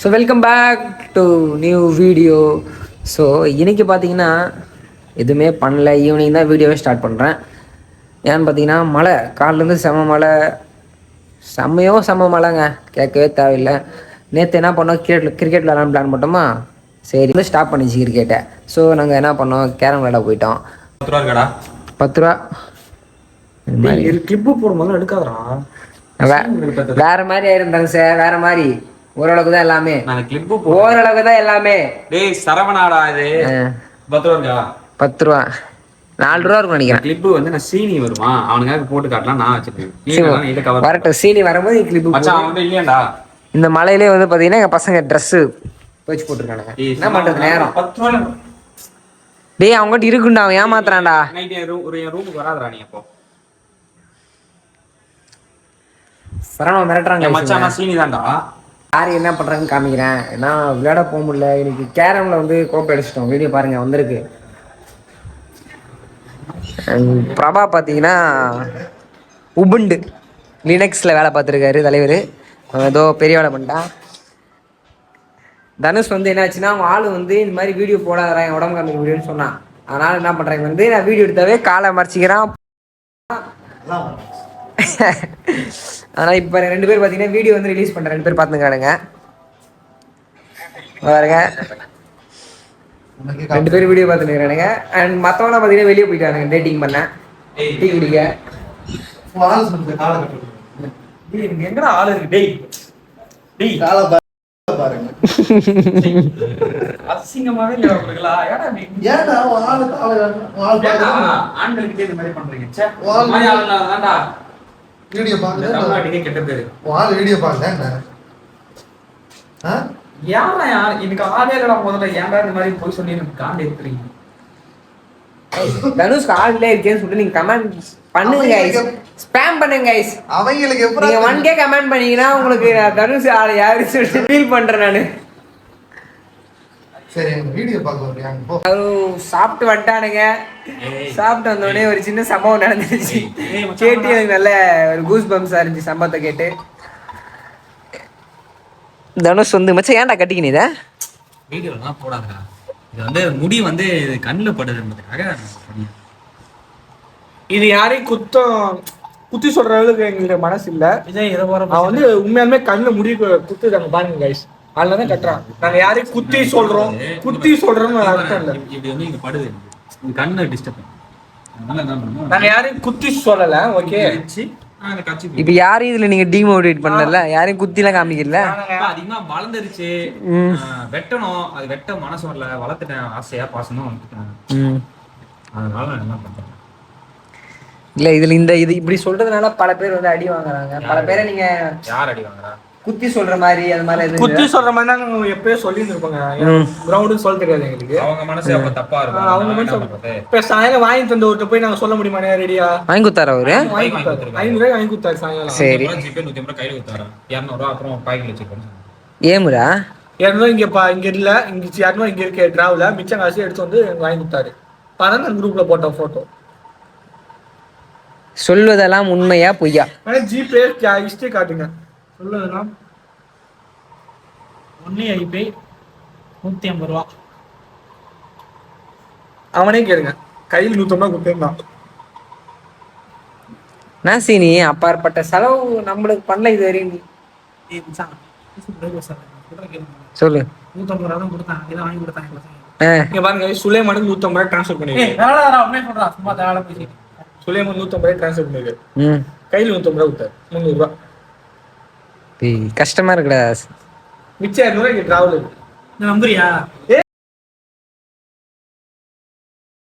So welcome back to new video. So இன்றைக்கி பார்த்தீங்கன்னா எதுவுமே பண்ணல, ஈவினிங் தான் வீடியோவே ஸ்டார்ட் பண்ணுறேன். ஏன்னு பார்த்தீங்கன்னா மழை காலிலேருந்து செம்ம மழைங்க, கேட்கவே தேவையில்லை. நேற்று என்ன பண்ணோம், கிரிக்கெட் விளாட்லான்னு பிளான் பண்ணோமா, சரி வந்து ஸ்டாப் பண்ணிச்சு கிரிக்கெட்டை. ஸோ நாங்கள் என்ன பண்ணோம், கேரம் விளாட போயிட்டோம். 10 ரூபா கடா, 10 ரூபா கிளிப்பு போடும்போது எடுக்காதா, வேற மாதிரி ஆயிருந்தாங்க சார், வேற மாதிரி. ஓரளவுக்கு தான் எல்லாமே, ஓரளவுக்கு தான் எல்லாமே. டேய் சரவணாடா, இது 10 ரூபா இருக்கா? 10 ரூபா 4 ரூபா இருக்கும் நினைக்கிறேன். கிளிப்பு வந்து நான் சீனி வருமா, அவனுக்காக போட்டு காட்டலாம், நான் வச்சிருக்கேன். வரட்டும், சீனி வரும்போது கிளிப்பு மச்சான் வந்து இல்லையாண்டா. இந்த மலையிலே வந்து பார்த்தீங்கன்னா எங்கள் பசங்க ட்ரெஸ்ஸு வச்சு போட்டுருக்கானுங்க. என்ன பண்ணுறது, நேரம் 10 ரூபா. டேய் அவங்ககிட்ட இருக்குண்டா, அவன் ஏமாத்துறான்டா. நைட்டு ஒரு ரூமுக்கு வராதடா நீ. அப்போ சரணம் மிரட்டுறாங்க மச்சான், நான் சீனி தான்டா. யார் என்ன பண்ணுறாங்கன்னு காமிக்கிறேன். ஏன்னா விளையாட போக முடியல இன்னைக்கு. கேரமில் வந்து கோப்பை அடிச்சிட்டோம். வீடியோ பாருங்கள், வந்திருக்கு. பிரபா பார்த்தீங்கன்னா உபுண்டு லினக்ஸில் வேலை பார்த்துருக்காரு தலைவர். ஏதோ பெரிய வேலை பண்ணிட்டான். தனுஷ் வந்து என்னாச்சுன்னா, அவங்க ஆள் வந்து இந்த மாதிரி வீடியோ போடாதா என் உடம்பு காமிக்க வீடியோன்னு சொன்னான். அதனால் என்ன பண்ணுறாங்க வந்து, நான் வீடியோ எடுத்தாவே காலை மறைச்சிக்கிறான். ஆனால் இப்போ 2 பேர் பார்த்தீங்கன்னா வீடியோ வந்து ரிலீஸ் பண்ணுறேன். 2 பேர் பார்த்துக்கானுங்க பாருங்க. 2 பேர் வீடியோ பார்த்துக்கிறானுங்க. அண்ட் மற்றவங்களாம் பார்த்தீங்கன்னா வெளியே போயிட்டானுங்க டேட்டிங் பண்ண, டீ குடிக்க. எங்கடா ஆளு இருக்கு? டேய் டேய் பாருங்க, அசிங்கமாவே இல்ல உங்களுக்கு. ஏடா ஆண்களுக்கு இந்த மாதிரி பண்றீங்க? ச்சே, மாதிரி ஆளடா. வீடியோ பாருங்க, தமிழ்நாட்டுக்கே கெட்ட பேரு. வால் வீடியோ பாருங்க. யாரா எனக்கு ஆளே இல்லடா. முதல்ல ஏன்டா இந்த மாதிரி போய் சொல்லி எனக்கு காண்டி எடுத்துறீங்க? தனுஷ்க்கு ஆள்ல இருக்கேன்னு சொல்லிட்டு நீங்க கமெண்ட் பண்ணுங்க गाइस, ஸ்பாம் பண்ணுங்க गाइस. அவங்களுக்கு எப்பற நீங்க 1k கமெண்ட் பண்ணீங்கன்னா உங்களுக்கு தனுஷ் ஆளு யாரு சொல்லிட்டு ஃபீல் பண்றேன் நானு. சரி, வீடியோ பார்க்க வரீங்க போ. சாப்பிட்டு வந்துட்டானுங்க. சாப்பிட்டு வந்தோடனே ஒரு சின்ன சம்பவம் நடந்துச்சு. கேட்டு எனக்கு நல்ல ஒரு கூஸ் பம்ப்ஸா இருந்துச்சு சம்பவத்தை கேட்டு. தனுஷ் வந்து மச்சான் ஏன்டா கட்டிக்கினீ இதை? வீடியோலாம் போடாதடா. இது வந்து முடி வந்து கண்ணில் படுதுன்றதுக்காக. இது யாரையும் குத்தி சொல்ற அளவுக்கு எங்களுக்கு மனசு இல்ல. அவன் வந்து உண்மையாலுமே கண்ணில் முடி குத்துதாங்க பாருங்க கைஸ். அதுலதான் கட்டுறான். நாங்க யாரையும் குத்தி சொல்றோம்னு அர்த்தம் இல்ல. இப்படி வந்து இங்க படுது, கண்ணு டிஸ்டர்ப். அதனால என்ன பண்ணுவோம், நாங்க யாரையும் குத்தி சொல்லல. ஓகே, இப்ப யாரையும் இதுல நீங்க டிமோட்டிவேட் பண்ணல, யாரையும் குத்திலாம் காமிக்கல. அதிகமா வளர்ந்துருச்சு, வெட்டணும். அது வெட்ட மனசு வரல, வளர்த்துட்டேன். ஆசையா பாசமா வந்துட்டேன். அதனால என்ன பண்றேன் இல்ல இதுல இது இப்படி சொல்றதுனால பல பேர் வந்து அடி வாங்குறாங்க. பல பேரை நீங்க யார் அடி வாங்குறா? குத்தி சொல்ற மாதிரி அது மாதிரி எதுவும் குத்தி சொல்ற மாதிரி தான் எப்பயே சொல்லிட்டு இருப்பாங்க. கிரவுண்டுன்னு சொல்ல தெரியாது எங்களுக்கு. அவங்க மனசு அப்ப தப்பா இருக்கும். அவங்க மனசு இப்ப சாயங்காலம் வாங்கி தந்து ஒருத்த போய் நாங்க சொல்ல முடியுமா ரெடியா? வாங்கி கொடுத்தாரு அவரு. 500 ரூபாய் வாங்கி கொடுத்தாரு சாயங்காலம். சரி, ஜிபே 150 ரூபாய் கையில கொடுத்தாரு. 200 ரூபாய் அப்புறம் பாக்கெட்ல வச்சிருக்கேன். ஏமுரா 200 இங்க இல்ல, இங்க 200 இங்க இருக்க டிராவல மிச்சம் காசு எடுத்து வந்து வாங்கி கொடுத்தாரு. பாருங்க குரூப்ல போட்ட போட்டோ. சொல்வதெல்லாம் உண்மையா பொய்யா? ஜிபே ஹிஸ்டரி காட்டுங்க. சொல்வதெல்லாம் ஒன்னே ஐபே 150 ரூபா. அவனே கேளுங்க, கையில் 150 ரூபா கொடுத்துருந்தான். நாசினி அப்பாற்பட்ட செலவு நம்மளுக்கு பண்ணல இது வரையும். சொல்லு. 150 ரூபா தான் கொடுத்தாங்க, இதை வாங்கி கொடுத்தாங்க. இங்க பாருங்க, சுலைமானுக்கு 150 ரூபா டிரான்ஸ்ஃபர் பண்ணிருக்கேன். சுலைமான் 150 ரூபாய் டிரான்ஸ்ஃபர் பண்ணிருக்கேன். கையில் 150 ரூபா கொடுத்தாரு. 300 ரூபா. கஷ்டமா இருக்குடா. மிச்சம் 200 ரூபாய்க்கு டிராவல் நம்புறியா?